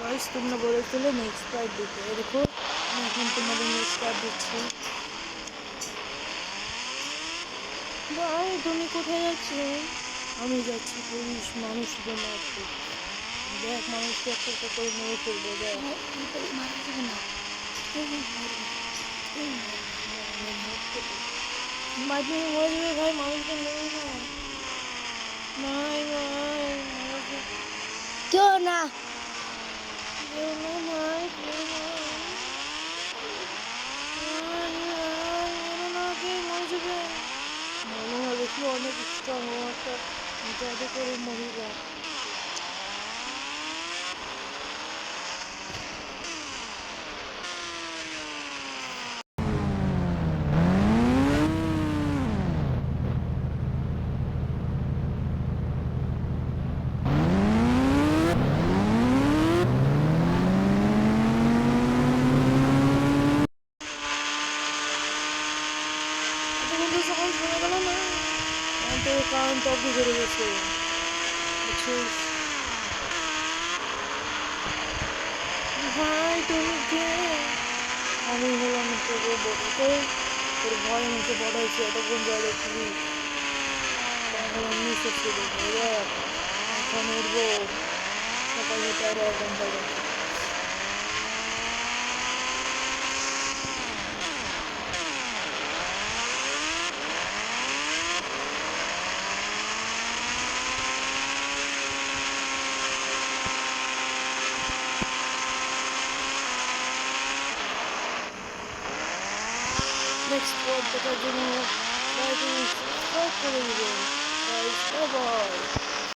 Guys তোমরা বলেছিলে next part দিতে, দেখো আমি এখন তোমাদের নেক্সট পার্ট দিচ্ছি। ভাই তুমি কোথায় যাচ্ছ? আমি যাচ্ছি পুলিশ মানুষদের মারতে। দেখ মানুষকে একটা একটা করে মেরে ফেলবো। দেখ মারা যাবে না, মাঝে মরে যাবে ভাই, মানুষকে মেরে না ভাই ভাই কেউ না কেউ না ভাই, কেউ না মেরো না, কে মরে যাবে। মনে হয় দেখি অনেক স্ট্রং একটা জাদু করে মহিলা। এতগুলো সকাল শোনা গেল না, তো কারেন্ট অফ করে গেছে বুঝছিস। ভাই তুমি কে? আমি হলাম তোকে বড় তোর ভয় মুখে বড় হয়েছে, এতক্ষণ যা দেখবি তখন নিচে ছিল। এখন উঠবো সকাল হতে আরো 1 ঘন্টা গেছে। নেক্সট পর্ব দেখার জন্য লাইক সাবস্ক্রাইব করে দিবেন। Bye bye.